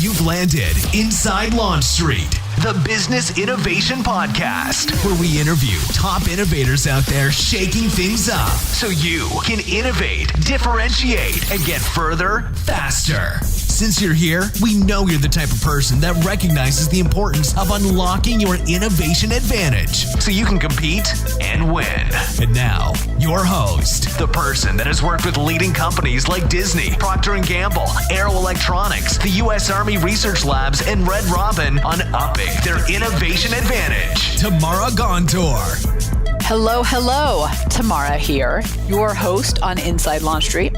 You've landed inside Launch Street, the Business Innovation Podcast, where we interview top innovators out there shaking things up so you can innovate, differentiate, and get further faster. Since you're here, we know you're the type of person that recognizes the importance of unlocking your innovation advantage so you can compete and win. And now, your host, the person that has worked with leading companies like Disney, Procter & Gamble, Aero Electronics, the U.S. Army Research Labs, and Red Robin on upping their innovation advantage. Tamara Gontor. Hello. Tamara here, your host on Inside Launch Street.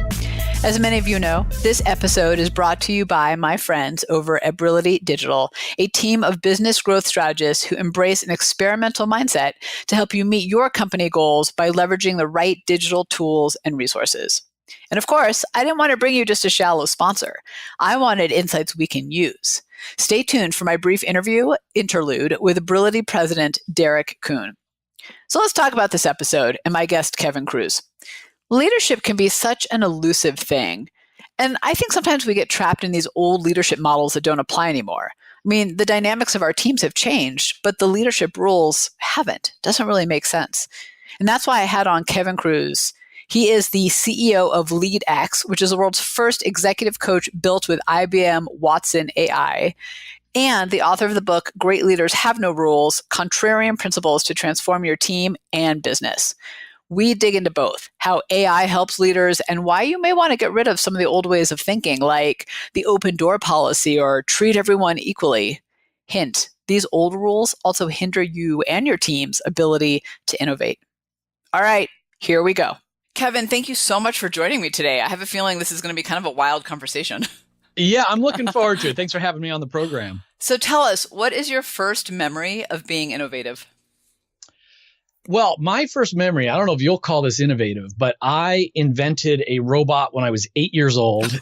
As many of you know, this episode is brought to you by my friends over at Brility Digital, a team of business growth strategists who embrace an experimental mindset to help you meet your company goals by leveraging the right digital tools and resources. And of course, I didn't want to bring you just a shallow sponsor. I wanted insights we can use. Stay tuned for my brief interlude with Brility President Derek Kuhn. So let's talk about this episode and my guest, Kevin Kruse. Leadership can be such an elusive thing. And I think sometimes we get trapped in these old leadership models that don't apply anymore. I mean, the dynamics of our teams have changed, but the leadership rules haven't. Doesn't really make sense. And that's why I had on Kevin Kruse. He is the CEO of LEADx, which is the world's first executive coach built with IBM Watson AI, and the author of the book, Great Leaders Have No Rules, Contrarian Principles to Transform Your Team and Business. We dig into both, how AI helps leaders and why you may want to get rid of some of the old ways of thinking, like the open door policy or treat everyone equally. Hint, these old rules also hinder you and your team's ability to innovate. All right, here we go. Kevin, thank you so much for joining me today. I have a feeling this is going to be kind of a wild conversation. Yeah, I'm looking forward to it. Thanks for having me on the program. So tell us, what is your first memory of being innovative? Well, my first memory, I don't know if you'll call this innovative, but I invented a robot when I was 8 years old.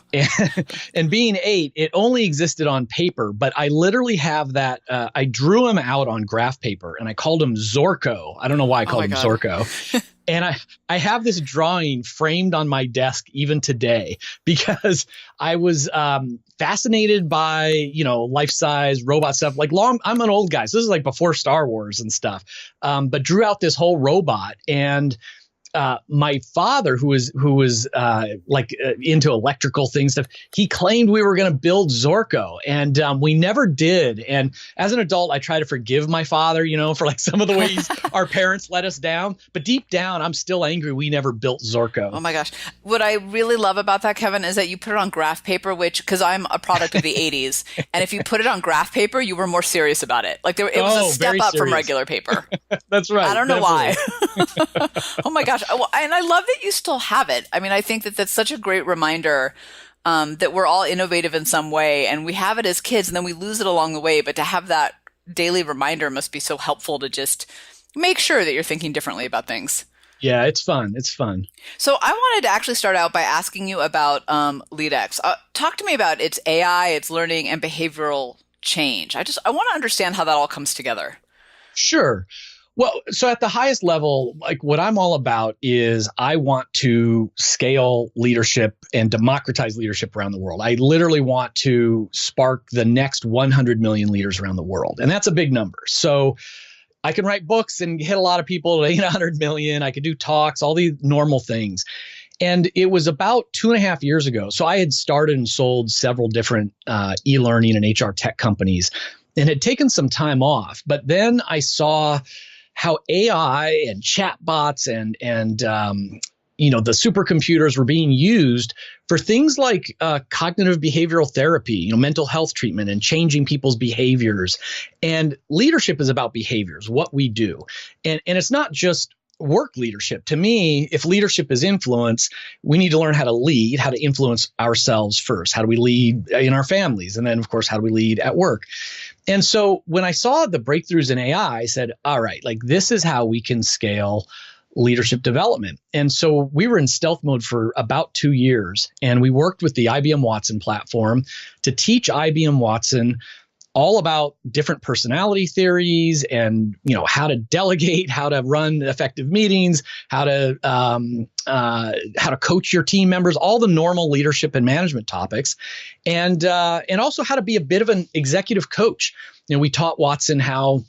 And being 8, it only existed on paper, but I literally have that. I drew him out on graph paper and I called him Zorko. I don't know why I called him Zorko. And I have this drawing framed on my desk even today because I was fascinated by, life-size robot stuff. I'm an old guy, so this is like before Star Wars and stuff. But drew out this whole robot, and my father, who was into electrical things, stuff, he claimed we were going to build Zorko, and we never did. And as an adult, I try to forgive my father, for like some of the ways our parents let us down. But deep down, I'm still angry we never built Zorko. Oh my gosh. What I really love about that, Kevin, is that you put it on graph paper, because I'm a product of the 80s. And if you put it on graph paper, you were more serious about it. Like it was a step up from regular paper. That's right. I don't know why. Oh my gosh. And I love that you still have it. I mean, I think that that's such a great reminder that we're all innovative in some way, and we have it as kids, and then we lose it along the way. But to have that daily reminder must be so helpful to just make sure that you're thinking differently about things. Yeah, it's fun. It's fun. So I wanted to actually start out by asking you about LEADx. Talk to me about its AI, its learning, and behavioral change. I want to understand how that all comes together. Sure. Well, so at the highest level, like what I'm all about is I want to scale leadership and democratize leadership around the world. I literally want to spark the next 100 million leaders around the world. And that's a big number. So I can write books and hit a lot of people to 800 million. I could do talks, all these normal things. And it was about 2.5 years ago. So I had started and sold several different e-learning and HR tech companies and had taken some time off. But then I saw how AI and chatbots and the supercomputers were being used for things like cognitive behavioral therapy, mental health treatment, and changing people's behaviors. And leadership is about behaviors, what we do. And it's not just work leadership. To me, if leadership is influence, we need to learn how to lead, how to influence ourselves first. How do we lead in our families? And then, of course, how do we lead at work? And so when I saw the breakthroughs in AI, I said, all right, this is how we can scale leadership development. And so we were in stealth mode for about 2 years, and we worked with the IBM Watson platform to teach IBM Watson all about different personality theories and, how to delegate, how to run effective meetings, how to coach your team members, all the normal leadership and management topics, and also how to be a bit of an executive coach. We taught Watson how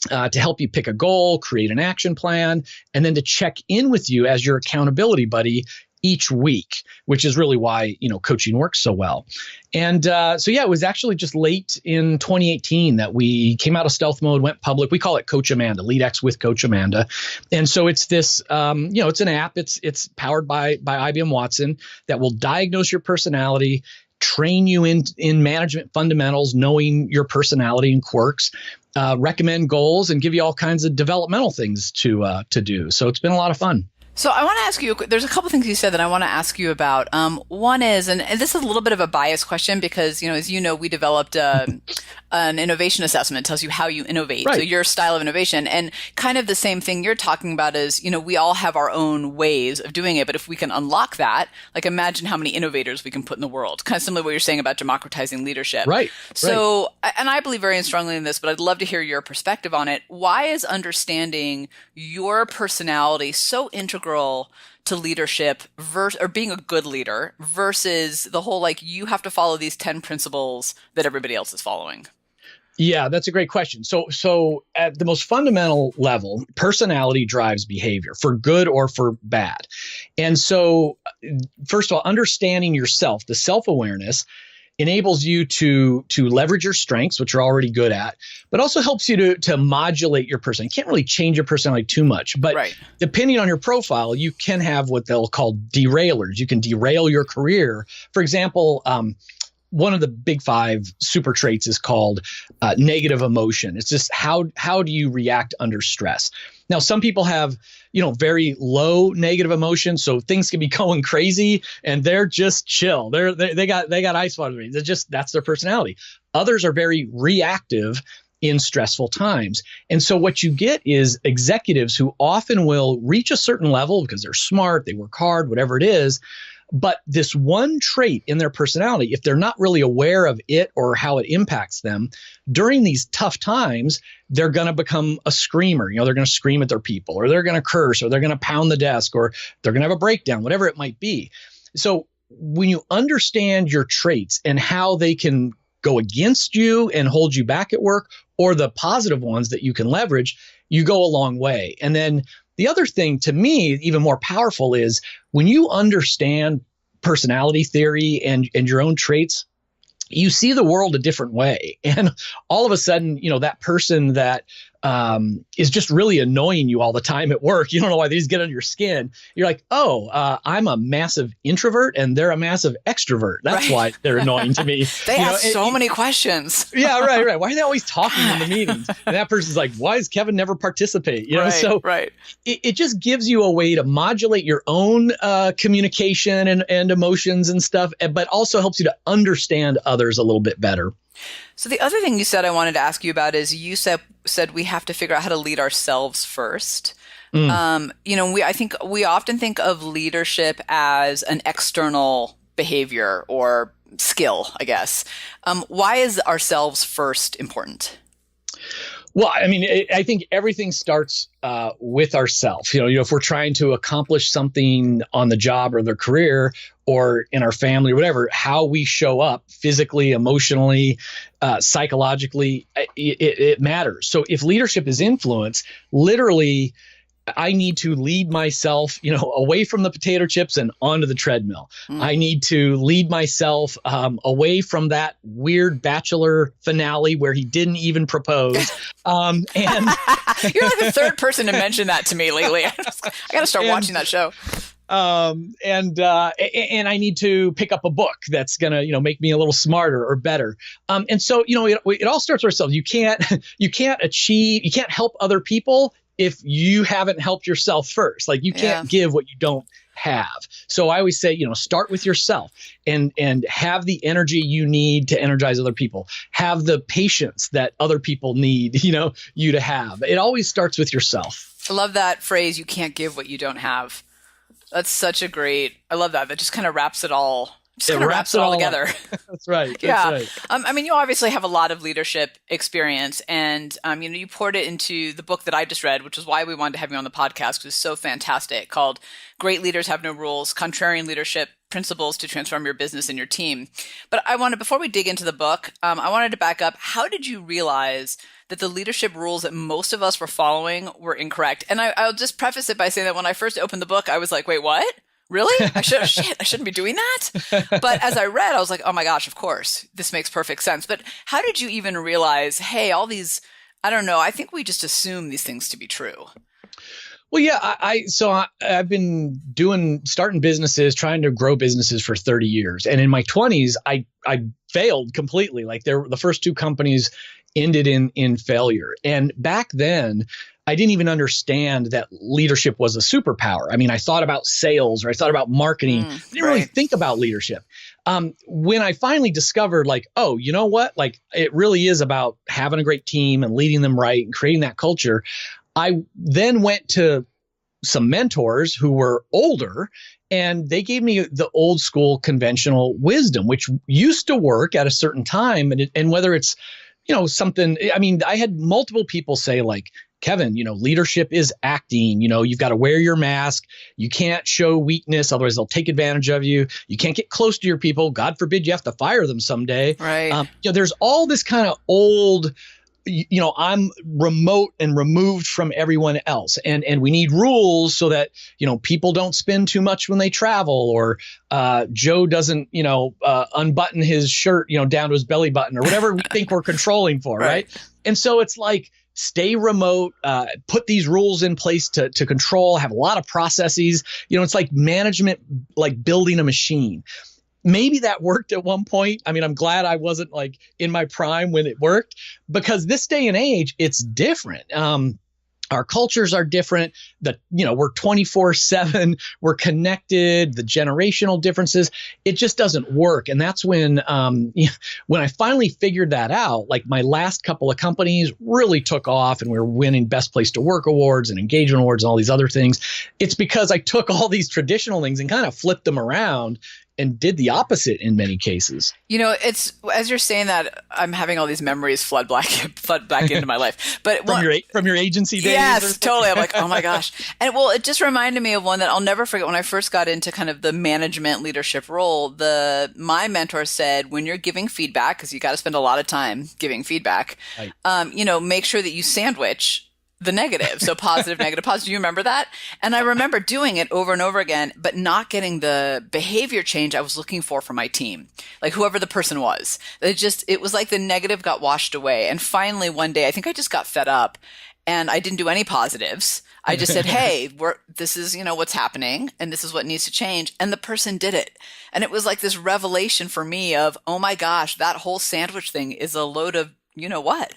to help you pick a goal, create an action plan, and then to check in with you as your accountability buddy each week, which is really why, coaching works so well. And it was actually just late in 2018 that we came out of stealth mode, went public. We call it Coach Amanda, LEADx with Coach Amanda. And so it's this, it's an app. It's powered by IBM Watson that will diagnose your personality, train you in management fundamentals, knowing your personality and quirks, recommend goals, and give you all kinds of developmental things to do. So it's been a lot of fun. So I want to ask you, there's a couple things you said that I want to ask you about. One is, and this is a little bit of a biased question because, as you know, we developed an innovation assessment. It tells you how you innovate. Right. So your style of innovation, and kind of the same thing you're talking about is, we all have our own ways of doing it. But if we can unlock that, like imagine how many innovators we can put in the world. Kind of similar to what you're saying about democratizing leadership. Right. So, and I believe very strongly in this, but I'd love to hear your perspective on it. Why is understanding your personality so integral to leadership or being a good leader versus the whole, you have to follow these 10 principles that everybody else is following? Yeah, that's a great question. So at the most fundamental level, personality drives behavior for good or for bad. And so first of all, understanding yourself, the self-awareness enables you to leverage your strengths, which you're already good at, but also helps you to modulate your person. You can't really change your personality too much, but depending on your profile, you can have what they'll call derailers. You can derail your career. For example, one of the big 5 super traits is called negative emotion. It's just how do you react under stress? Now, some people have, very low negative emotion, so things can be going crazy and they're just chill. They got ice water. That's their personality. Others are very reactive in stressful times. And so what you get is executives who often will reach a certain level because they're smart, they work hard, whatever it is. But this one trait in their personality, if they're not really aware of it or how it impacts them, during these tough times, they're going to become a screamer. They're going to scream at their people, or they're going to curse, or they're going to pound the desk, or they're going to have a breakdown, whatever it might be. So when you understand your traits and how they can go against you and hold you back at work, or the positive ones that you can leverage, you go a long way. And then the other thing, to me, even more powerful, is when you understand personality theory and your own traits, you see the world a different way. And all of a sudden, that person that is just really annoying you all the time at work, you don't know why they just get under your skin. You're like, I'm a massive introvert and they're a massive extrovert. That's why they're annoying to me. They ask so many questions. Yeah, right. Why are they always talking in the meetings? And that person's like, why does Kevin never participate? It just gives you a way to modulate your own communication and emotions and stuff, but also helps you to understand others a little bit better. So the other thing you said I wanted to ask you about is you said we have to figure out how to lead ourselves first. I think we often think of leadership as an external behavior or skill, I guess. Why is ourselves first important? Well, I think everything starts with ourselves. If we're trying to accomplish something on the job or their career or in our family or whatever, how we show up physically, emotionally, psychologically, it matters. So if leadership is influence, literally, I need to lead myself, away from the potato chips and onto the treadmill. I need to lead myself away from that weird Bachelor finale where he didn't even propose. And you're like the third person to mention that to me lately. I got to start watching that show. And I need to pick up a book that's going to, make me a little smarter or better. And so, it all starts with ourselves. You can't help other people if you haven't helped yourself first. Like you can't give what you don't have. So I always say, start with yourself and have the energy you need to energize other people. Have the patience that other people need, you to have. It always starts with yourself. I love that phrase, you can't give what you don't have. That's I love that. That just kind of wraps it all just kind of wraps it all together. That's right. Yeah. That's right. I mean, you obviously have a lot of leadership experience, and you poured it into the book that I just read, which is why we wanted to have you on the podcast, because it's so fantastic, called Great Leaders Have No Rules, Contrarian Principles to Transform Your Business and Your Team. But before we dig into the book, I wanted to back up. How did you realize that the leadership rules that most of us were following were incorrect? And I'll just preface it by saying that when I first opened the book, I was like, wait, what? Really? I shouldn't be doing that. But as I read, I was like, oh my gosh, of course, this makes perfect sense. But how did you even realize, hey, all these, I don't know, I think we just assume these things to be true. Well, yeah, I've been starting businesses, trying to grow businesses for 30 years. And in my 20s, I failed completely. Like the first two companies ended in failure. And back then, I didn't even understand that leadership was a superpower. I mean, I thought about sales or I thought about marketing. I didn't really think about leadership. When I finally discovered like, oh, you know what? Like it really is about having a great team and leading them right and creating that culture. I then went to some mentors who were older, and they gave me the old school conventional wisdom, which used to work at a certain time. And whether it's, something, I mean, I had multiple people say like, Kevin, leadership is acting, you've got to wear your mask. You can't show weakness. Otherwise they'll take advantage of you. You can't get close to your people. God forbid you have to fire them someday. Right. There's all this kind of old, I'm remote and removed from everyone else. And we need rules so that, people don't spend too much when they travel, or Joe doesn't, unbutton his shirt, down to his belly button, or whatever we think we're controlling for. Right. And so it's like, stay remote, put these rules in place to control, have a lot of processes. It's like management, like building a machine. Maybe that worked at one point. I mean, I'm glad I wasn't like in my prime when it worked, because this day and age, it's different. Our cultures are different. We're 24/7. We're connected. The generational differences, it just doesn't work. And that's when I finally figured that out, like my last couple of companies really took off and we were winning Best Place to Work awards and engagement awards and all these other things. It's because I took all these traditional things and kind of flipped them around and did the opposite in many cases. It's as you're saying that, I'm having all these memories flood back into my life. But from your agency days. Yes, totally. I'm like, oh my gosh. And it just reminded me of one that I'll never forget. When I first got into kind of the management leadership role, my mentor said, when you're giving feedback, because you got to spend a lot of time giving feedback, right. Make sure that you sandwich the negative. So positive, negative, positive. Do you remember that? And I remember doing it over and over again, but not getting the behavior change I was looking for my team, like whoever the person was. It was like the negative got washed away. And finally one day, I think I just got fed up and I didn't do any positives. I just said, hey, this is, what's happening and this is what needs to change. And the person did it. And it was like this revelation for me of, oh my gosh, that whole sandwich thing is a load of, what?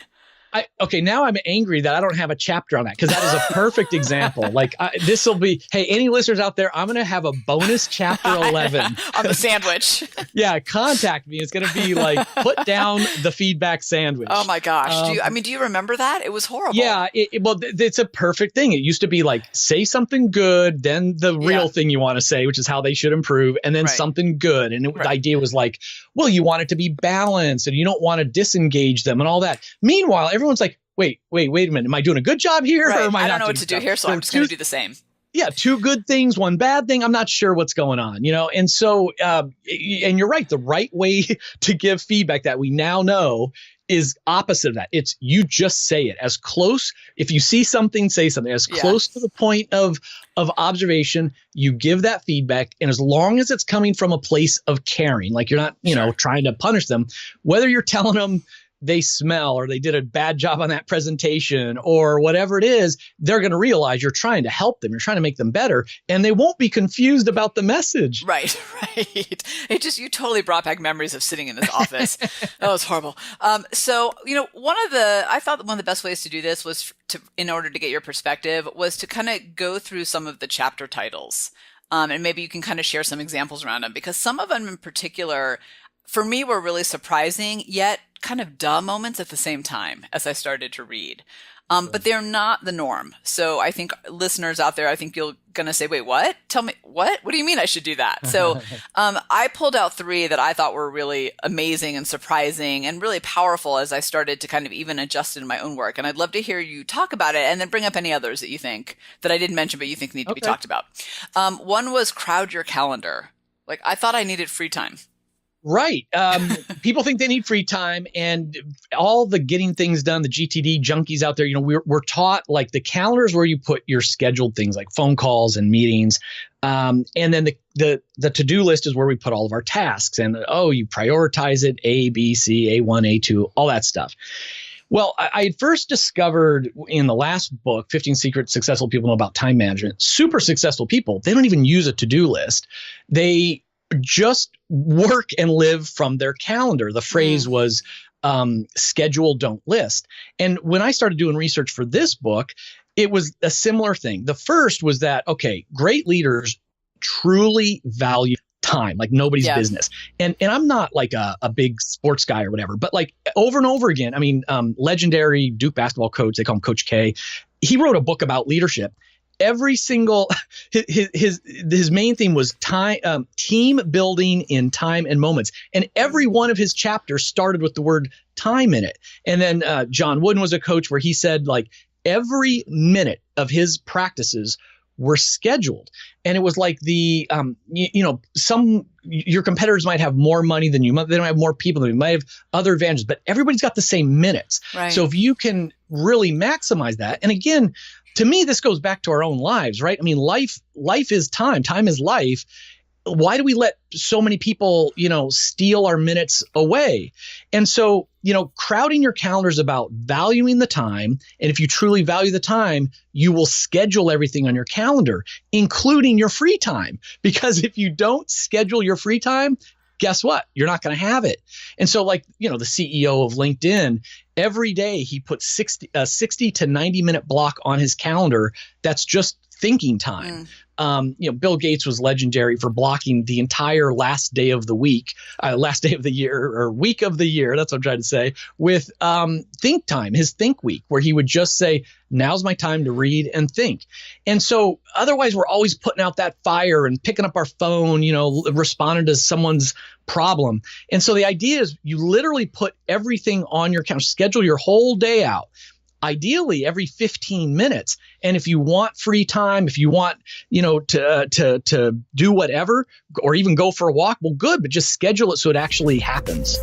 Now I'm angry that I don't have a chapter on that, because that is a perfect example. Like this will be, hey, any listeners out there, I'm going to have a bonus chapter 11 on the sandwich. Yeah, contact me. It's going to be like, put down the feedback sandwich. Oh my gosh. Do you remember that? It was horrible. Yeah. It's a perfect thing. It used to be like, say something good, then the real thing you want to say, which is how they should improve, and then something good. And the idea was like, well, you want it to be balanced and you don't want to disengage them and all that. Meanwhile, everyone's like, wait a minute. Am I doing a good job here? Right. Or am I don't know what to do here, so I'm just going to do the same. Yeah, two good things, one bad thing. I'm not sure what's going on, And so, and you're right. The right way to give feedback that we now know is opposite of that. It's you just say it as close. If you see something, say something as close to the point of observation. You give that feedback, and as long as it's coming from a place of caring, like you're not, trying to punish them, whether you're telling them they smell or they did a bad job on that presentation or whatever it is, they're going to realize you're trying to help them. You're trying to make them better, and they won't be confused about the message. Right. You totally brought back memories of sitting in this office. That was horrible. So, I thought one of the best ways to do this was in order to get your perspective, was to kind of go through some of the chapter titles. And maybe you can kind of share some examples around them, because some of them in particular, for me, were really surprising, yet kind of duh moments at the same time as I started to read. but they're not the norm. So I think listeners out there, I think you're going to say, wait, what? Tell me, what? What do you mean I should do that? So I pulled out 3 that I thought were really amazing and surprising and really powerful as I started to kind of even adjust it in my own work. And I'd love to hear you talk about it and then bring up any others that you think that I didn't mention, but you think need to be talked about. One was crowd your calendar. Like, I thought I needed free time. Right. People think they need free time, and all the getting things done, the GTD junkies out there, we're taught like the calendar is where you put your scheduled things like phone calls and meetings. And then the to-do list is where we put all of our tasks, and you prioritize it, A, B, C, A1, A2, all that stuff. Well, I had first discovered in the last book, 15 Secrets Successful People Know About Time Management, super successful people, they don't even use a to-do list. They just work and live from their calendar. The phrase was schedule, don't list. And when I started doing research for this book, it was a similar thing. The first was that, great leaders truly value time, like nobody's business. And I'm not like a big sports guy or whatever, but like over and over again, legendary Duke basketball coach, they call him Coach K, he wrote a book about leadership. Every single his main theme was time, team building in time and moments, and every one of his chapters started with the word time in it. And then John Wooden was a coach where he said like every minute of his practices were scheduled, and it was like the your competitors might have more money than you, they don't have more people than you, might have other advantages, but everybody's got the same minutes. Right. So if you can really maximize that, and again, to me, this goes back to our own lives, right? Life is time. Time is life. Why do we let so many people, steal our minutes away? And so, crowding your calendar is about valuing the time. And if you truly value the time, you will schedule everything on your calendar, including your free time. Because if you don't schedule your free time, guess what? You're not going to have it. And so the CEO of LinkedIn, every day he puts 60 to 90 minute block on his calendar. That's just thinking time. Bill Gates was legendary for blocking the entire last day of the year or week of the year. That's what I'm trying to say, with think time, his think week, where he would just say, now's my time to read and think. And so otherwise we're always putting out that fire and picking up our phone, responding to someone's problem. And so the idea is you literally put everything on your calendar, schedule your whole day out. Ideally every 15 minutes. And if you want free time, if you want, to do whatever, or even go for a walk, well, good, but just schedule it so it actually happens.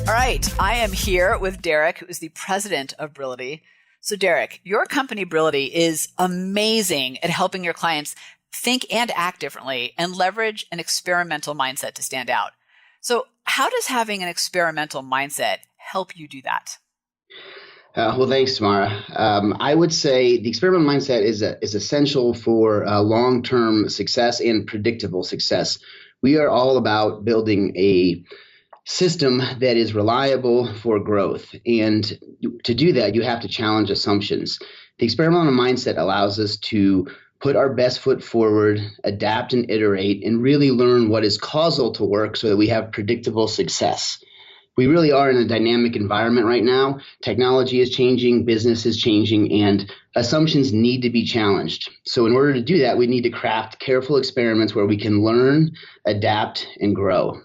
All right. I am here with Derek, who is the president of Brility. So Derek, your company Brility is amazing at helping your clients think and act differently and leverage an experimental mindset to stand out. So how does having an experimental mindset help you do that? Well, thanks, Tamara. I would say the experimental mindset is essential for long-term success and predictable success. We are all about building a system that is reliable for growth. And to do that, you have to challenge assumptions. The experimental mindset allows us to put our best foot forward, adapt and iterate, and really learn what is causal to work so that we have predictable success. We really are in a dynamic environment right now. Technology is changing, business is changing, and assumptions need to be challenged. So in order to do that, we need to craft careful experiments where we can learn, adapt, and grow.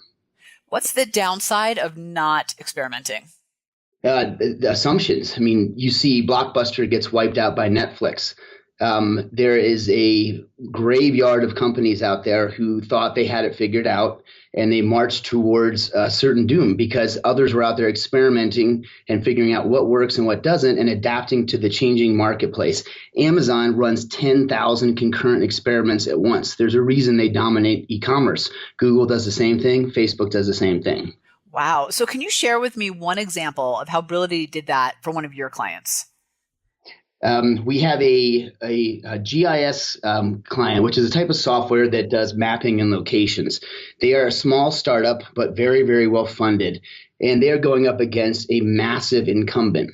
What's the downside of not experimenting? The assumptions. You see Blockbuster gets wiped out by Netflix. There is a graveyard of companies out there who thought they had it figured out, and they marched towards a certain doom because others were out there experimenting and figuring out what works and what doesn't and adapting to the changing marketplace. Amazon runs 10,000 concurrent experiments at once. There's a reason they dominate e-commerce. Google does the same thing. Facebook does the same thing. Wow. So can you share with me one example of how Brility did that for one of your clients? We have a GIS client, which is a type of software that does mapping and locations. They are a small startup, but very, very well funded, and they are going up against a massive incumbent.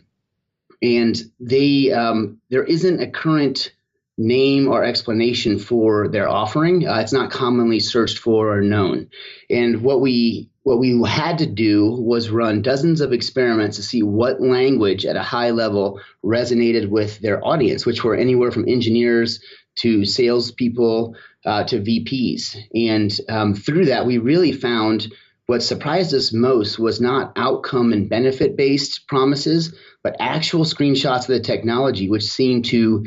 And there isn't a current name or explanation for their offering. It's not commonly searched for or known. And what we what we had to do was run dozens of experiments to see what language at a high level resonated with their audience, which were anywhere from engineers to salespeople to VPs. And through that, we really found what surprised us most was not outcome and benefit-based promises, but actual screenshots of the technology, which seemed to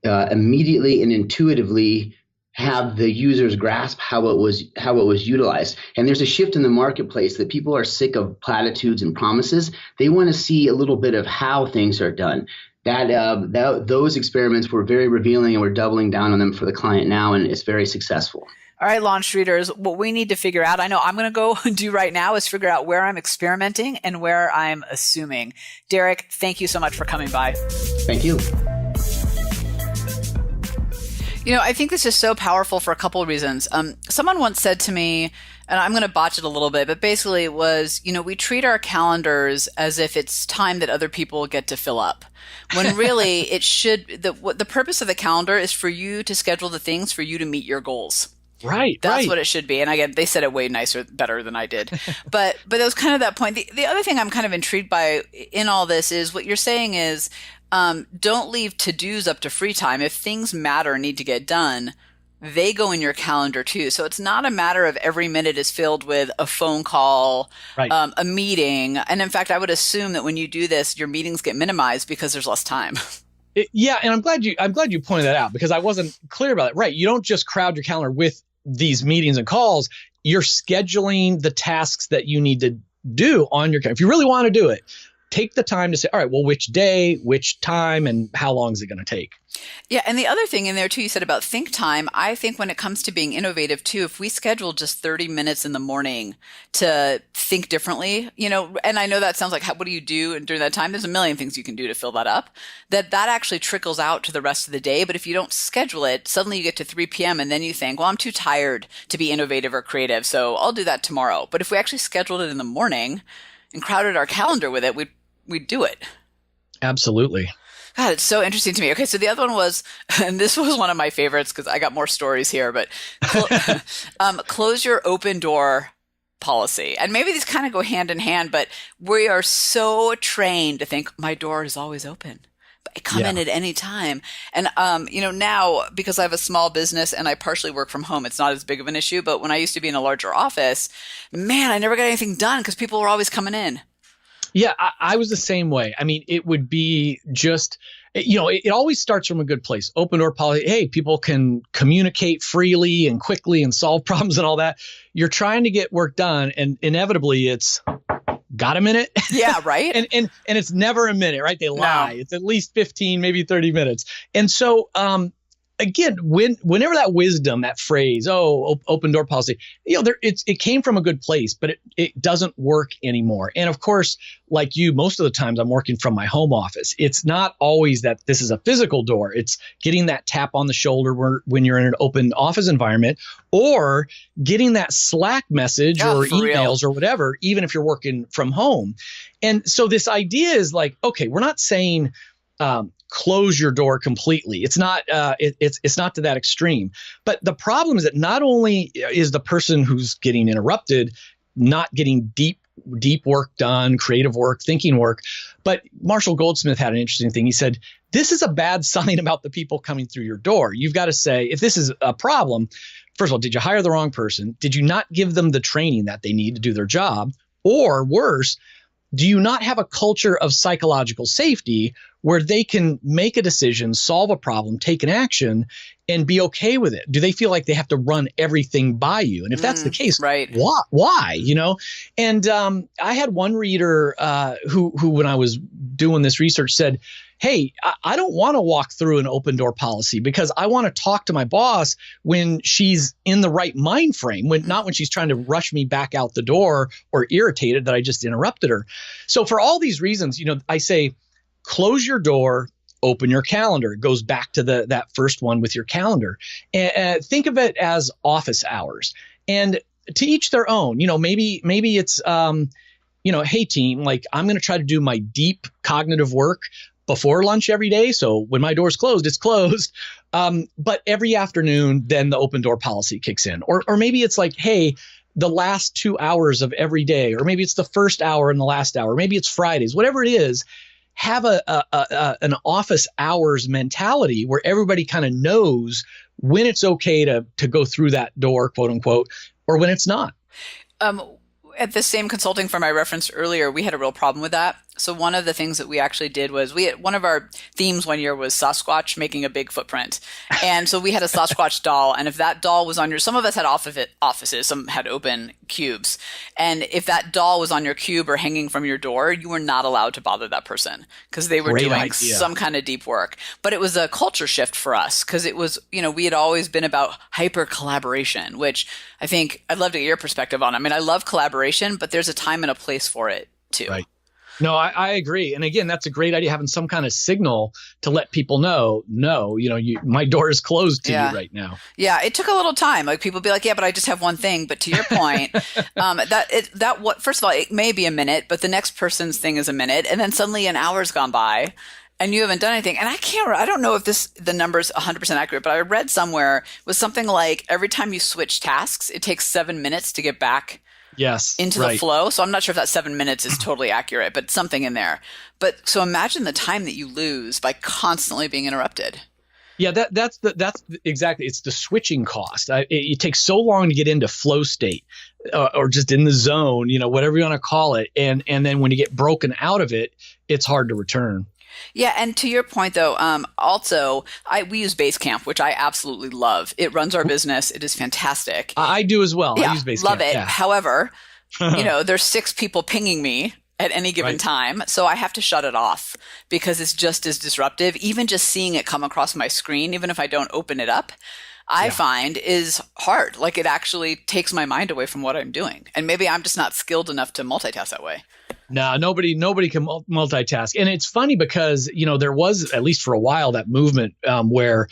immediately and intuitively have the users grasp how it was utilized. And there's a shift in the marketplace that people are sick of platitudes and promises. They want to see a little bit of how things are done. Those experiments were very revealing, and we're doubling down on them for the client now, and it's very successful. All right, launch readers, what we need to figure out, I know I'm going to go do right now, is figure out where I'm experimenting and where I'm assuming. Derek, thank you so much for coming by. Thank you. You know, I think this is so powerful for a couple of reasons. Someone once said to me, and I'm going to botch it a little bit, but basically it was, we treat our calendars as if it's time that other people get to fill up. When really it should, the purpose of the calendar is for you to schedule the things for you to meet your goals. Right. That's what it should be. And again, they said it way better than I did. But it was kind of that point. The other thing I'm kind of intrigued by in all this is what you're saying is, don't leave to-dos up to free time. If things matter and need to get done, they go in your calendar too. So it's not a matter of every minute is filled with a phone call, right. A meeting. And in fact, I would assume that when you do this, your meetings get minimized because there's less time. Yeah. And I'm glad you pointed that out, because I wasn't clear about it. Right. You don't just crowd your calendar with these meetings and calls. You're scheduling the tasks that you need to do on your calendar. If you really want to do it, take the time to say, all right, well, which day, which time, and how long is it going to take? Yeah. And the other thing in there too, you said about think time. I think when it comes to being innovative too, if we schedule just 30 minutes in the morning to think differently, and I know that sounds like, what do you do during that time? There's a million things you can do to fill that up, that actually trickles out to the rest of the day. But if you don't schedule it, suddenly you get to 3 p.m. and then you think, well, I'm too tired to be innovative or creative, so I'll do that tomorrow. But if we actually scheduled it in the morning and crowded our calendar with it, we'd do it. Absolutely. God, it's so interesting to me. Okay, so the other one was, and this was one of my favorites because I got more stories here, but close your open door policy. And maybe these kind of go hand in hand, but we are so trained to think my door is always open. I come in at any time. And, now because I have a small business and I partially work from home, it's not as big of an issue. But when I used to be in a larger office, man, I never got anything done because people were always coming in. Yeah, I was the same way. I mean, it would be just, it always starts from a good place. Open door policy. Hey, people can communicate freely and quickly and solve problems and all that. You're trying to get work done, and inevitably it's got a minute. Yeah, right. and it's never a minute, right? They lie. No. It's at least 15, maybe 30 minutes. And so, again, whenever that wisdom, that phrase, open door policy, it came from a good place, but it doesn't work anymore. And of course, like you, most of the times I'm working from my home office. It's not always that this is a physical door. It's getting that tap on the shoulder when you're in an open office environment, or getting that Slack message or emails or whatever, even if you're working from home. And so this idea is like, okay, we're not saying, close your door completely. It's not it's not to that extreme. But the problem is that not only is the person who's getting interrupted not getting deep work done, creative work, thinking work, but Marshall Goldsmith had an interesting thing. He said, this is a bad sign about the people coming through your door. You've got to say, if this is a problem, first of all, did you hire the wrong person? Did you not give them the training that they need to do their job? Or worse, do you not have a culture of psychological safety where they can make a decision, solve a problem, take an action, and be okay with it? Do they feel like they have to run everything by you? And if that's the case, right. Why? And I had one reader who, when I was doing this research, said, hey, I don't want to walk through an open door policy because I want to talk to my boss when she's in the right mind frame, not when she's trying to rush me back out the door or irritated that I just interrupted her. So for all these reasons, I say, close your door, open your calendar. It goes back to that first one with your calendar. And think of it as office hours. And to each their own. Maybe it's hey team, like I'm going to try to do my deep cognitive work before lunch every day. So when my door's closed, it's closed. But every afternoon, then the open door policy kicks in. Or maybe it's like, hey, the last 2 hours of every day, or maybe it's the first hour and the last hour, maybe it's Fridays, whatever it is, have an office hours mentality where everybody kind of knows when it's okay to go through that door, quote unquote, or when it's not. At the same consulting firm I referenced earlier, we had a real problem with that. So one of the things that we actually did was one of our themes one year was Sasquatch making a big footprint. And so we had a Sasquatch doll. And if that doll was some of us had offices, some had open cubes. And if that doll was on your cube or hanging from your door, you were not allowed to bother that person because they were Great doing idea. some kind of deep work. But it was a culture shift for us because it was, we had always been about hyper collaboration, which I think I'd love to get your perspective on. I mean, I love collaboration, but there's a time and a place for it too. Right. No, I agree. And again, that's a great idea, having some kind of signal to let people know, no, my door is closed to you right now. Yeah, it took a little time. Like people be like, yeah, but I just have one thing. But to your point, first of all, it may be a minute, but the next person's thing is a minute. And then suddenly an hour's gone by and you haven't done anything. And I don't know if the number is 100% accurate, but I read somewhere was something like every time you switch tasks, it takes 7 minutes to get back into the flow. So I'm not sure if that 7 minutes is totally accurate, but something in there. But so imagine the time that you lose by constantly being interrupted. Yeah, that's exactly. It's the switching cost. It takes so long to get into flow state or just in the zone, whatever you want to call it. And then when you get broken out of it, it's hard to return. Yeah, and to your point, though, also, we use Basecamp, which I absolutely love. It runs our business. It is fantastic. I do as well. Yeah, I use Basecamp. Love it. Yeah. However, there's 6 people pinging me at any given time, so I have to shut it off because it's just as disruptive. Even just seeing it come across my screen, even if I don't open it up, I find is hard. Like it actually takes my mind away from what I'm doing. And maybe I'm just not skilled enough to multitask that way. No, nobody can multitask. And it's funny because, there was, at least for a while, that movement where,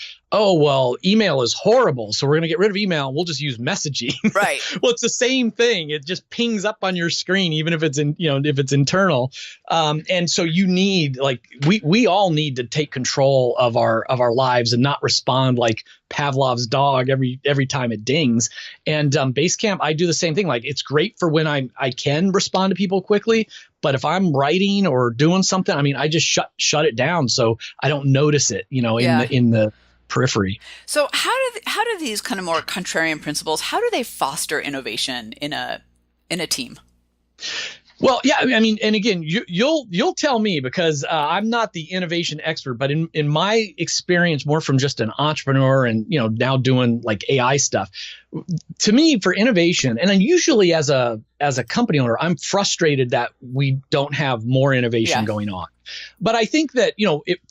email is horrible, so we're going to get rid of email and we'll just use messaging. Right. Well, it's the same thing. It just pings up on your screen, even if it's if it's internal. And so you need, we all need to take control of our lives and not respond like Pavlov's dog every time it dings. And Basecamp, I do the same thing. Like it's great for when I can respond to people quickly. But if I'm writing or doing something, I just shut it down so I don't notice it, in the periphery. So how do these kind of more contrarian principles, how do they foster innovation in a team? Well, yeah, and again, you'll tell me because I'm not the innovation expert, but in my experience, more from just an entrepreneur and now doing like AI stuff, to me for innovation, and then usually as a company owner, I'm frustrated that we don't have more innovation going on. But I think that,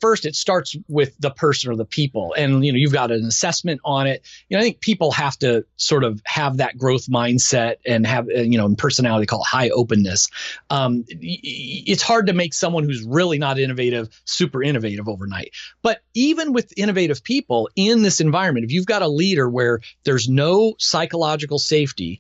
first it starts with the person or the people, and, you've got an assessment on it. I think people have to sort of have that growth mindset and have, in personality called high openness. It's hard to make someone who's really not innovative, super innovative overnight. But even with innovative people in this environment, if you've got a leader where there's no psychological safety,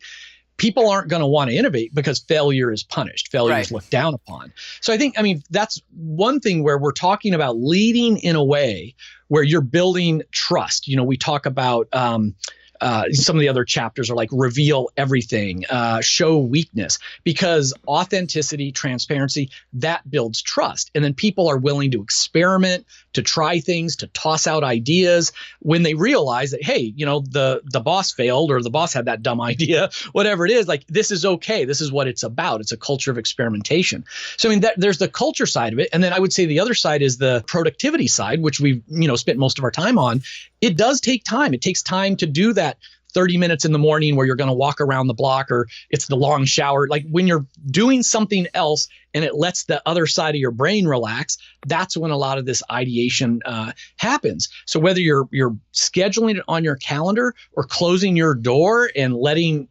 people aren't going to want to innovate because failure is punished. Failure is looked down upon. So I think, that's one thing where we're talking about leading in a way where you're building trust. We talk about some of the other chapters are like reveal everything, show weakness, because authenticity, transparency, that builds trust. And then people are willing to experiment, to try things, to toss out ideas when they realize that, hey, the boss failed or the boss had that dumb idea, whatever it is, like this is okay. This is what it's about. It's a culture of experimentation. So, there's the culture side of it. And then I would say the other side is the productivity side, which we've, spent most of our time on. It does take time. It takes time to do that 30 minutes in the morning where you're going to walk around the block, or it's the long shower. Like when you're doing something else and it lets the other side of your brain relax, that's when a lot of this ideation happens. So whether you're scheduling it on your calendar or closing your door and letting,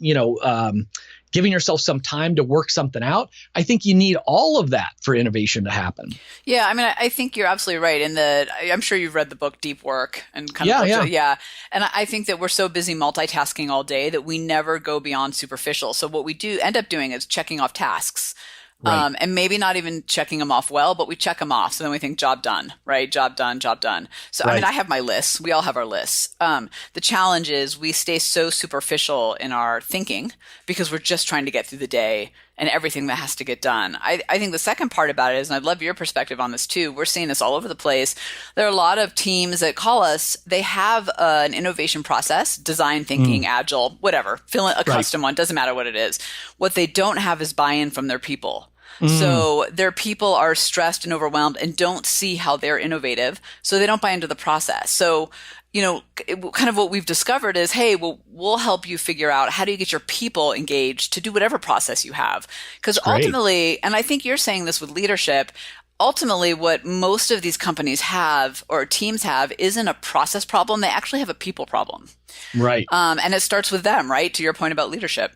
giving yourself some time to work something out, I think you need all of that for innovation to happen. Yeah, I think you're absolutely right. I'm sure you've read the book Deep Work and kind of yeah. And I think that we're so busy multitasking all day that we never go beyond superficial. So what we do end up doing is checking off tasks. Right. And maybe not even checking them off well, but we check them off. So then we think job done, right? Job done, job done. So, I mean, I have my lists. We all have our lists. The challenge is we stay so superficial in our thinking because we're just trying to get through the day and everything that has to get done. I think the second part about it is, and I'd love your perspective on this too, we're seeing this all over the place. There are a lot of teams that call us, they have an innovation process, design thinking, agile, whatever, fill in a custom one, doesn't matter what it is. What they don't have is buy-in from their people. So their people are stressed and overwhelmed and don't see how they're innovative. So they don't buy into the process. So, kind of what we've discovered is, hey, we'll help you figure out how do you get your people engaged to do whatever process you have. Because ultimately, and I think you're saying this with leadership, ultimately what most of these companies have or teams have isn't a process problem. They actually have a people problem. Right. And it starts with them, right? To your point about leadership.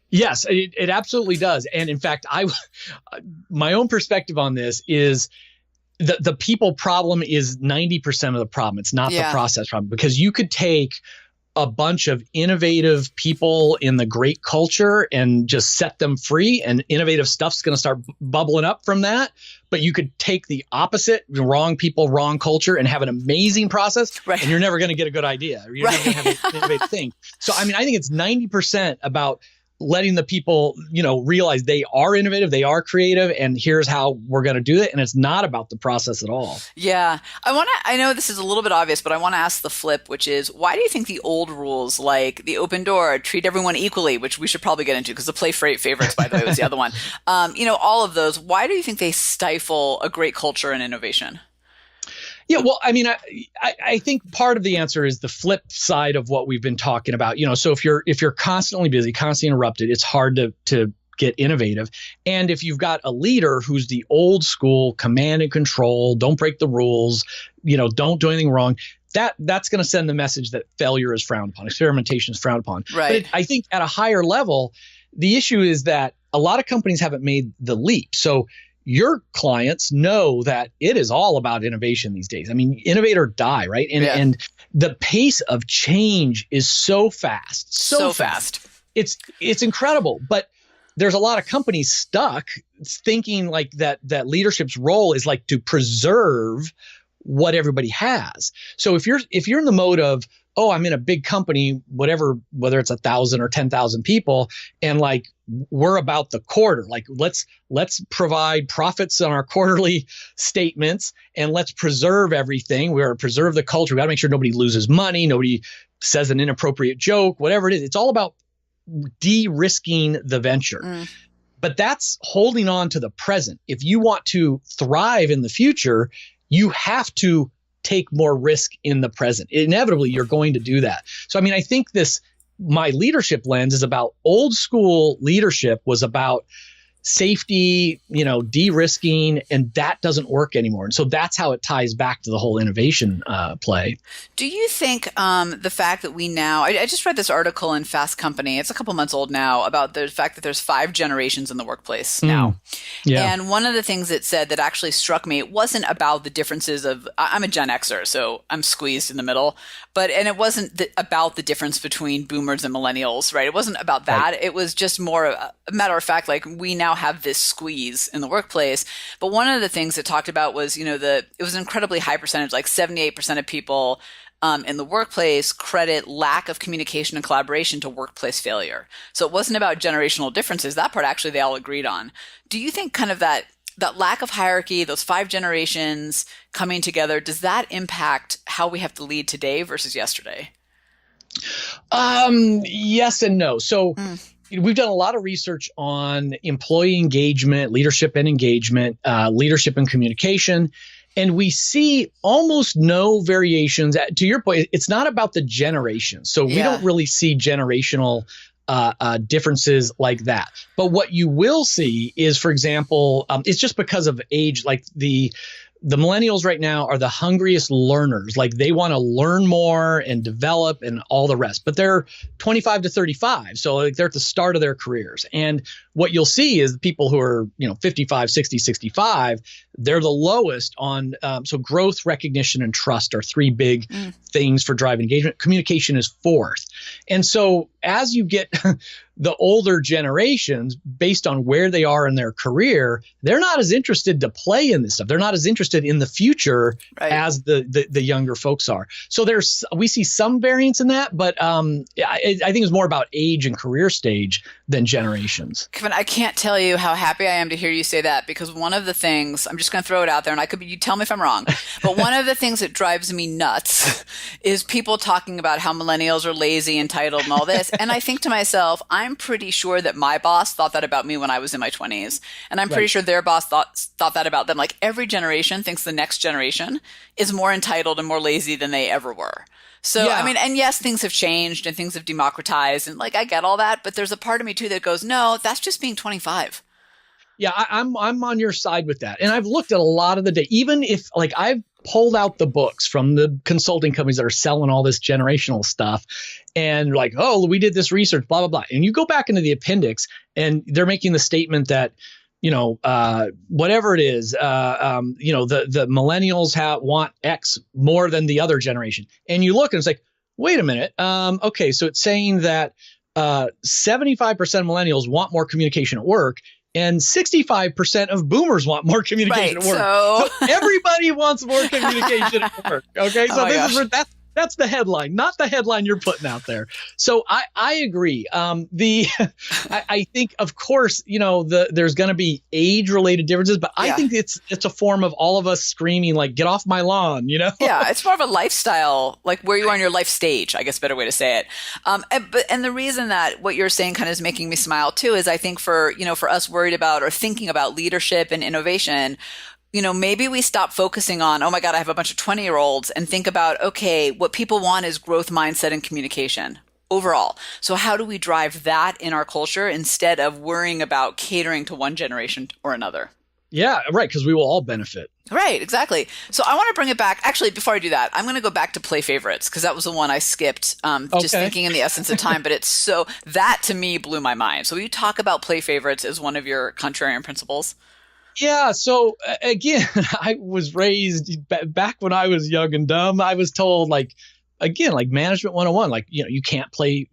Yes, it absolutely does. And in fact, my own perspective on this is the people problem is 90% of the problem. It's not the process problem, because you could take a bunch of innovative people in the great culture and just set them free, and innovative stuff's going to start bubbling up from that. But you could take the opposite, the wrong people, wrong culture, and have an amazing process, and you're never going to get a good idea. Or you're never going to have an innovative thing. So, I mean, I think it's 90% about letting the people, realize they are innovative, they are creative, and here's how we're going to do it. And it's not about the process at all. Yeah. I know this is a little bit obvious, but I want to ask the flip, which is, why do you think the old rules, like the open door, treat everyone equally, which we should probably get into because the play favorites, by the way, was the other one. All of those, why do you think they stifle a great culture and innovation? Yeah, well, I mean, I think part of the answer is the flip side of what we've been talking about. So if you're constantly busy, constantly interrupted, it's hard to get innovative. And if you've got a leader who's the old school command and control, don't break the rules, don't do anything wrong, that's going to send the message that failure is frowned upon, experimentation is frowned upon. Right. But I think at a higher level, the issue is that a lot of companies haven't made the leap. So your clients know that it is all about innovation these days. I mean, innovate or die, right? And the pace of change is so fast, so fast. It's incredible. But there's a lot of companies stuck thinking like that leadership's role is like to preserve what everybody has. So if you're in the mode of, oh, I'm in a big company, whatever, whether it's 1,000 or 10,000 people, and like we're about the quarter, like let's provide profits on our quarterly statements, and let's preserve everything. We're preserve the culture. We got to make sure nobody loses money, nobody says an inappropriate joke, whatever it is. It's all about de-risking the venture. But that's holding on to the present. If you want to thrive in the future, you have to take more risk in the present. Inevitably, you're going to do that. So, I mean, I think my leadership lens is about old school leadership was about safety, de-risking, and that doesn't work anymore. And so that's how it ties back to the whole innovation play. Do you think the fact that we now, I just read this article in Fast Company, it's a couple months old now, about the fact that there's 5 generations in the workplace now. Yeah. And one of the things it said that actually struck me, it wasn't about the differences of, I'm a Gen Xer, so I'm squeezed in the middle, and it wasn't about the difference between boomers and millennials, right? It wasn't about that. Right. It was just more a matter of fact, like we now have this squeeze in the workplace. But one of the things it talked about was, it was an incredibly high percentage, like 78% of people in the workplace credit lack of communication and collaboration to workplace failure. So it wasn't about generational differences. That part actually they all agreed on. Do you think kind of that lack of hierarchy, those 5 generations coming together, does that impact how we have to lead today versus yesterday? Yes and no. So we've done a lot of research on employee engagement, leadership and engagement, leadership and communication. And we see almost no variations. To your point, it's not about the generation. So we don't really see generational differences like that. But what you will see is, for example, it's just because of age, like the millennials right now are the hungriest learners. Like they want to learn more and develop and all the rest, but they're 25 to 35. So like they're at the start of their careers. And what you'll see is the people who are, 55, 60, 65, they're the lowest on, so growth, recognition, and trust are 3 big things for driving engagement. Communication is 4th. And so as you get the older generations, based on where they are in their career, they're not as interested to play in this stuff. They're not as interested in the future as the younger folks are. So we see some variance in that, but I think it's more about age and career stage than generations. Kevin, I can't tell you how happy I am to hear you say that, because one of the things, I'm just going to throw it out there, and you tell me if I'm wrong, but one of the things that drives me nuts is people talking about how millennials are lazy, entitled, and all this. And I think to myself, I'm pretty sure that my boss thought that about me when I was in my 20s. And I'm pretty sure their boss thought that about them. Like, every generation thinks the next generation is more entitled and more lazy than they ever were. So, I mean, and yes, things have changed and things have democratized, and like, I get all that, but there's a part of me too that goes, no, that's just being 25. Yeah, I'm on your side with that. And I've looked at a lot of the data, even if like I've pulled out the books from the consulting companies that are selling all this generational stuff and like, oh, we did this research, blah, blah, blah. And you go back into the appendix and they're making the statement that, whatever it is, the millennials want X more than the other generation. And you look and it's like, wait a minute. Okay, so it's saying that 75% of millennials want more communication at work, and 65% of boomers want more communication at work. So everybody wants more communication at work. Okay, so that's the headline, not the headline you're putting out there. So I agree. I think, of course, there's going to be age-related differences, but I think it's a form of all of us screaming like, "Get off my lawn!" Yeah, it's more of a lifestyle, like where you are in your life stage, I guess, a better way to say it. And the reason that what you're saying kind of is making me smile too is I think for us worried about or thinking about leadership and innovation, maybe we stop focusing on, oh my God, I have a bunch of 20-year-olds, and think about, okay, what people want is growth mindset and communication overall. So how do we drive that in our culture instead of worrying about catering to one generation or another? Yeah, right, because we will all benefit. Right, exactly. So I want to bring it back. Actually, before I do that, I'm going to go back to play favorites, because that was the one I skipped, just thinking in the essence of time. But that to me blew my mind. So will you talk about play favorites as one of your contrarian principles? Yeah. So again, I was raised back when I was young and dumb. I was told like management 101, like, you can't play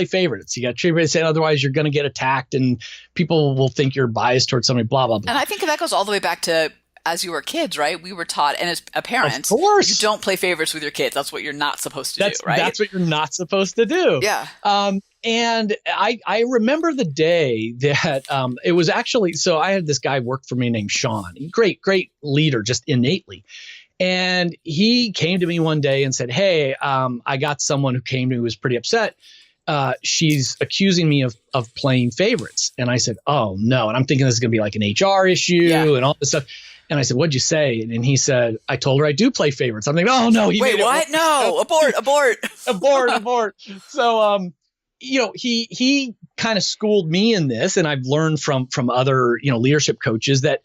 favorites. You got to treat everybody the same, otherwise you're going to get attacked and people will think you're biased towards somebody, blah, blah, blah. And I think that goes all the way back to as you were kids, right? We were taught, and as a parent, of course, you don't play favorites with your kids. That's what you're not supposed to do, right? That's what you're not supposed to do. Yeah. And I remember the day that it was actually, so I had this guy work for me named Sean, great leader, just innately. And he came to me one day and said, hey, I got someone who came to me who was pretty upset. She's accusing me of playing favorites. And I said, oh no. And I'm thinking this is going to be like an HR issue and all this stuff. And I said, what'd you say? And he said, I told her I do play favorites. I'm thinking, oh no. Wait, what? No, abort. abort. So, he kind of schooled me in this, and I've learned from other, leadership coaches that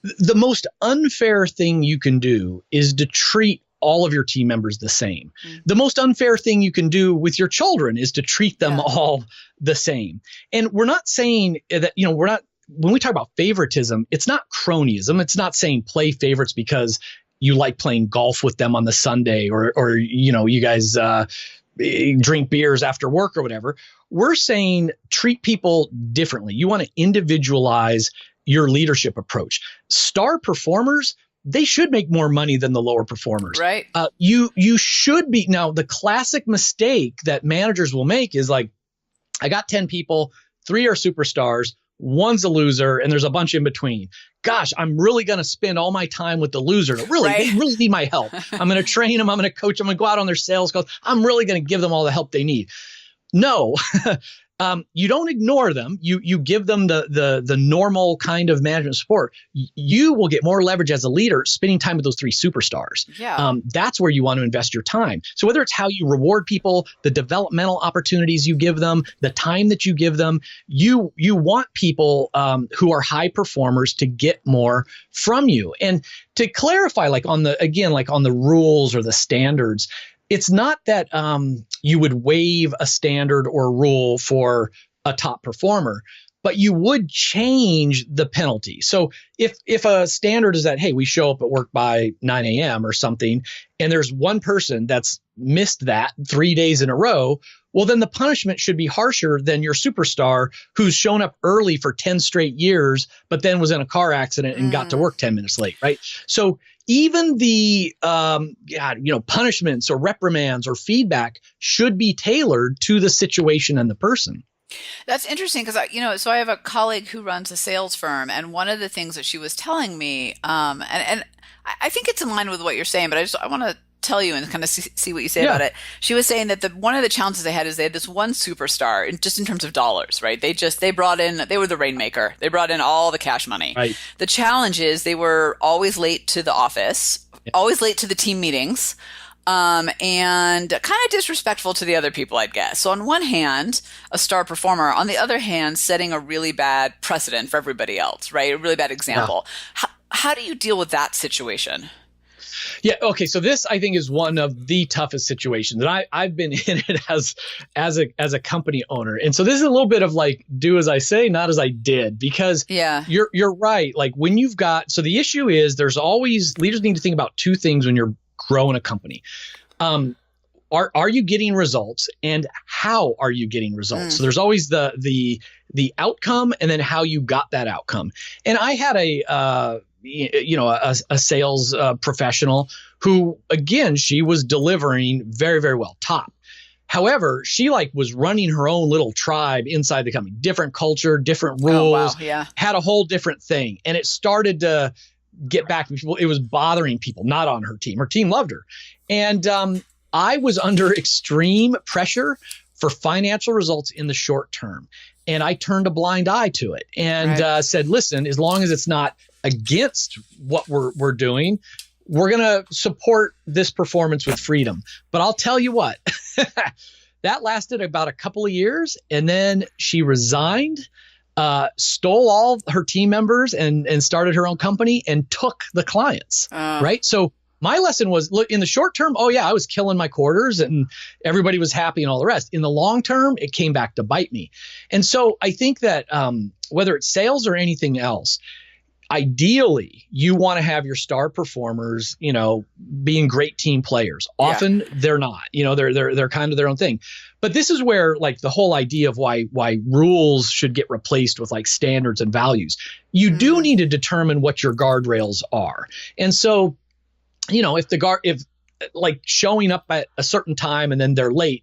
the most unfair thing you can do is to treat all of your team members the same. Mm-hmm. The most unfair thing you can do with your children is to treat them all the same. And we're not saying that, when we talk about favoritism, it's not cronyism. It's not saying play favorites because you like playing golf with them on the Sunday or you guys drink beers after work or whatever. We're saying treat people differently. You want to individualize your leadership approach. Star performers, they should make more money than the lower performers. Right. You should be. Now, the classic mistake that managers will make is like, I got 10 people, 3 are superstars, 1's a loser, and there's a bunch in between. Gosh, I'm really going to spend all my time with the loser. They really need my help. I'm going to train them. I'm going to coach them. I'm going to go out on their sales calls. I'm really going to give them all the help they need. No, you don't ignore them. You give them the normal kind of management support. You will get more leverage as a leader spending time with those 3 superstars. Yeah. That's where you want to invest your time. So whether it's how you reward people, the developmental opportunities you give them, the time that you give them, you want people who are high performers to get more from you. And to clarify, like on the rules or the standards, it's not that you would waive a standard or rule for a top performer, but you would change the penalty. So if a standard is that, hey, we show up at work by 9 a.m. or something, and there's one person that's missed that 3 days in a row, well, then the punishment should be harsher than your superstar who's shown up early for 10 straight years, but then was in a car accident and got to work 10 minutes late, right? So even the punishments or reprimands or feedback should be tailored to the situation and the person. That's interesting because so I have a colleague who runs a sales firm, and one of the things that she was telling me, and I think it's in line with what you're saying, but I want to tell you and kind of see what you say about it. She was saying that one of the challenges they had is they had this one superstar, just in terms of dollars, right? They were the rainmaker. They brought in all the cash money. Right. The challenge is they were always late to the office, always late to the team meetings, and kind of disrespectful to the other people, I'd guess. So on one hand, a star performer, on the other hand, setting a really bad precedent for everybody else, right? A really bad example. Yeah. How do you deal with that situation? Yeah. Okay. So this, I think, is one of the toughest situations, and I've been in it as a company owner. And so this is a little bit of like, do as I say, not as I did, because you're right. Like when you've got, so the issue is there's always, leaders need to think about two things when you're growing a company. Are you getting results, and how are you getting results? So there's always the outcome, and then how you got that outcome. And I had a sales professional who, again, she was delivering very, very well, top. However, she was running her own little tribe inside the company, different culture, different rules, had a whole different thing. And it started to get back to people. It was bothering people, not on her team. Her team loved her. And I was under extreme pressure for financial results in the short term. And I turned a blind eye to it and said, listen, as long as it's not against what we're doing, we're going to support this performance with freedom. But I'll tell you what, that lasted about a couple of years. And then she resigned, stole all her team members and started her own company and took the clients. Right. So my lesson was, look, in the short term, I was killing my quarters and everybody was happy and all the rest. In the long term, it came back to bite me. And so I think that whether it's sales or anything else, ideally, you want to have your star performers, being great team players. Often they're not, they're kind of their own thing. But this is where the whole idea of why rules should get replaced with standards and values. You do need to determine what your guardrails are. And so, if showing up at a certain time and then they're late,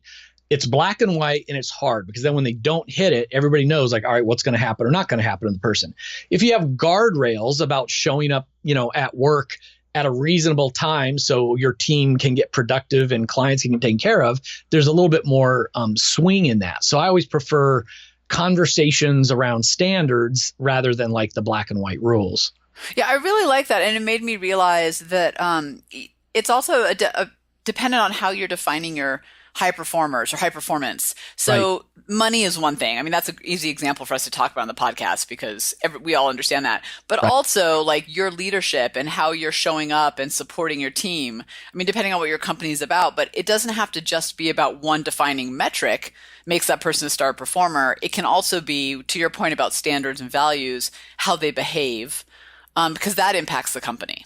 it's black and white and it's hard, because then when they don't hit it, everybody knows all right, what's going to happen or not going to happen to the person. If you have guardrails about showing up, at work at a reasonable time so your team can get productive and clients can get taken care of, there's a little bit more swing in that. So I always prefer conversations around standards rather than the black and white rules. Yeah, I really like that. And it made me realize that it's also dependent on how you're defining your high performers or high performance. So money is one thing. I mean, that's an easy example for us to talk about on the podcast because we all understand that. But also your leadership and how you're showing up and supporting your team. I mean, depending on what your company is about, but it doesn't have to just be about one defining metric makes that person a star performer. It can also be, to your point about standards and values, how they behave, because that impacts the company.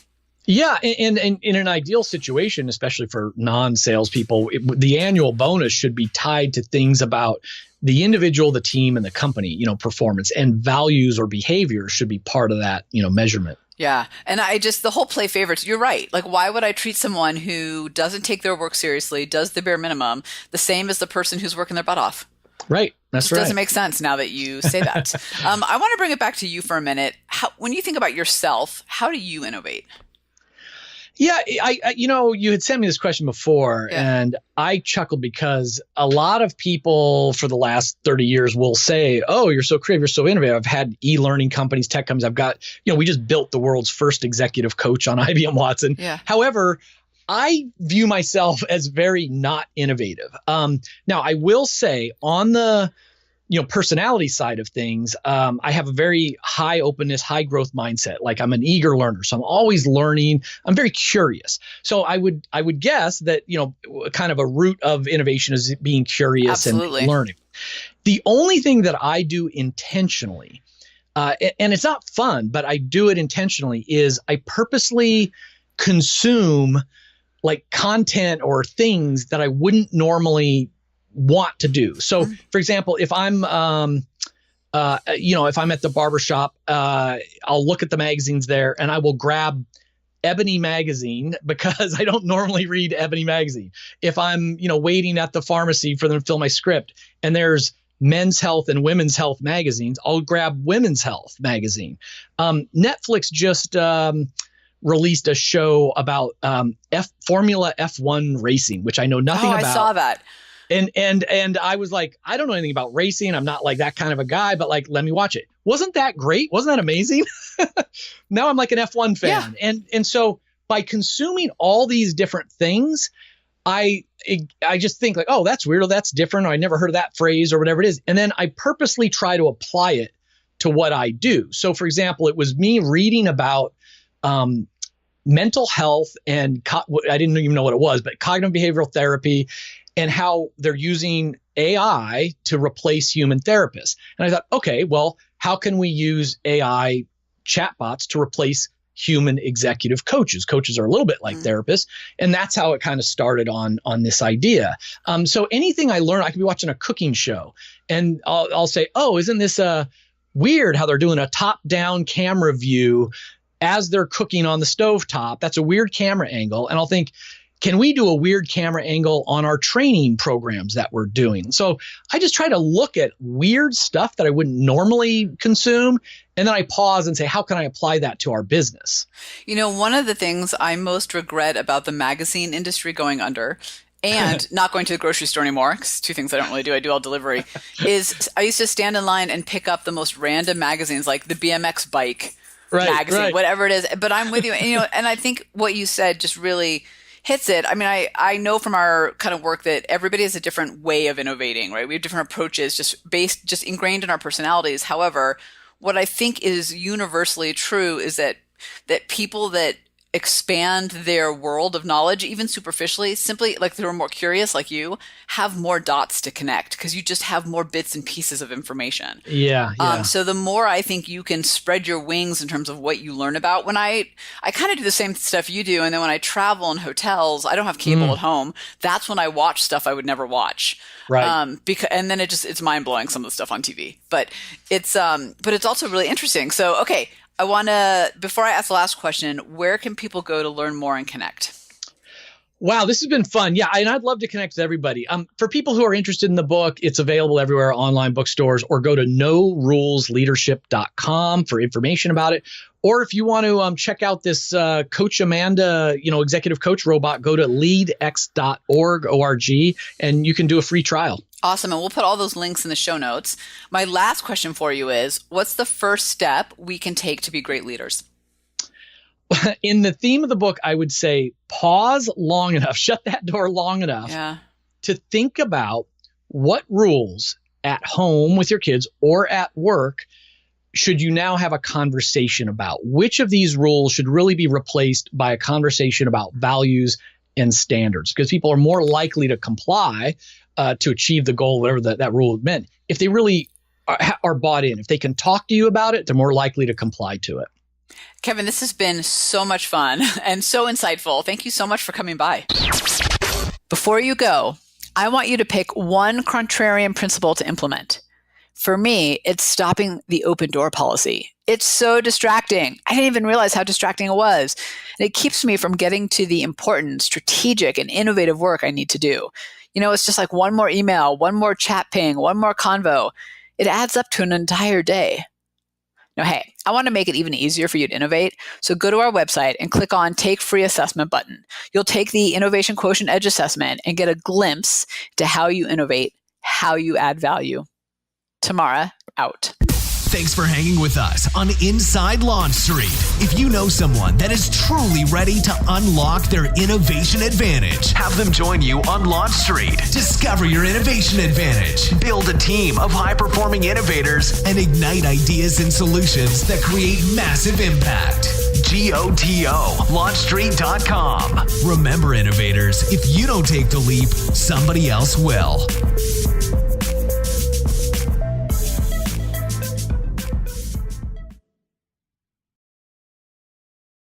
Yeah. And in an ideal situation, especially for non-salespeople, the annual bonus should be tied to things about the individual, the team, and the company, performance, and values or behavior should be part of that, measurement. Yeah. And the whole play favorites, you're right. Why would I treat someone who doesn't take their work seriously, does the bare minimum, the same as the person who's working their butt off? Right. That's right. It doesn't make sense now that you say that. I want to bring it back to you for a minute. When you think about yourself, how do you innovate? Yeah, you had sent me this question before, and I chuckled because a lot of people for the last 30 years will say, oh, you're so creative, you're so innovative. I've had e-learning companies, tech companies. I've got, we just built the world's first executive coach on IBM Watson. Yeah. However, I view myself as very not innovative. Now, I will say on the personality side of things, I have a very high openness, high growth mindset. I'm an eager learner. So I'm always learning. I'm very curious. So I would guess that, kind of a root of innovation is being curious and learning. The only thing that I do intentionally, and it's not fun, but I do it intentionally, is I purposely consume like content or things that I wouldn't normally want to do. So for example, if I'm, if I'm at the barbershop, I'll look at the magazines there and I will grab Ebony magazine because I don't normally read Ebony magazine. If I'm, waiting at the pharmacy for them to fill my script and there's men's health and women's health magazines, I'll grab women's health magazine. Netflix just released a show about Formula F1 racing, which I know nothing about. I saw that. And I was like, I don't know anything about racing. I'm not like that kind of a guy, but like, let me watch it. Wasn't that great? Wasn't that amazing? Now I'm like an F1 fan. Yeah. And so by consuming all these different things, I just think like, oh, that's weird. Or that's different. Or I never heard of that phrase or whatever it is. And then I purposely try to apply it to what I do. So for example, it was me reading about mental health and I didn't even know what it was, but cognitive behavioral therapy and how they're using AI to replace human therapists. And I thought, okay, well, how can we use AI chatbots to replace human executive coaches? Coaches are a little bit like therapists. And that's how it kind of started on this idea. So anything I learn, I could be watching a cooking show and I'll say, oh, isn't this weird how they're doing a top-down camera view as they're cooking on the stovetop? That's a weird camera angle. And I'll think, can we do a weird camera angle on our training programs that we're doing? So I just try to look at weird stuff that I wouldn't normally consume. And then I pause and say, how can I apply that to our business? One of the things I most regret about the magazine industry going under and not going to the grocery store anymore, because two things I don't really do, I do all delivery, is I used to stand in line and pick up the most random magazines like the BMX bike magazine, whatever it is. But I'm with you. And I think what you said just really hits it. I mean, I know from our kind of work that everybody has a different way of innovating, right? We have different approaches just ingrained in our personalities. However, what I think is universally true is that people that expand their world of knowledge, even superficially, simply like they're more curious like you, have more dots to connect because you just have more bits and pieces of information. Yeah. So the more I think you can spread your wings in terms of what you learn about, when I kind of do the same stuff you do. And then when I travel in hotels, I don't have cable at home. That's when I watch stuff I would never watch. Right. And then it's mind blowing, some of the stuff on TV, but it's also really interesting. So, okay. I want to, before I ask the last question, where can people go to learn more and connect? Wow, this has been fun. Yeah, and I'd love to connect with everybody. For people who are interested in the book, it's available everywhere, online bookstores, or go to norulesleadership.com for information about it. Or if you want to check out this Coach Amanda, executive coach robot, go to leadx.org, and you can do a free trial. Awesome. And we'll put all those links in the show notes. My last question for you is, what's the first step we can take to be great leaders? In the theme of the book, I would say pause long enough, shut that door long enough to think about what rules at home with your kids or at work should you now have a conversation about. Which of these rules should really be replaced by a conversation about values and standards? Because people are more likely to comply to achieve the goal, whatever that rule meant, if they really are bought in. If they can talk to you about it, they're more likely to comply to it. Kevin, this has been so much fun and so insightful. Thank you so much for coming by. Before you go, I want you to pick one contrarian principle to implement. For me, it's stopping the open door policy. It's so distracting. I didn't even realize how distracting it was. And it keeps me from getting to the important, strategic, and innovative work I need to do. It's just like one more email, one more chat ping, one more convo. It adds up to an entire day. Now, hey, I want to make it even easier for you to innovate. So go to our website and click on Take Free Assessment button. You'll take the Innovation Quotient Edge assessment and get a glimpse to how you innovate, how you add value. Tamara, out. Thanks for hanging with us on Inside Launch Street. If you know someone that is truly ready to unlock their innovation advantage, have them join you on Launch Street. Discover your innovation advantage, build a team of high-performing innovators, and ignite ideas and solutions that create massive impact. GOTO, launchstreet.com. Remember, innovators, if you don't take the leap, somebody else will.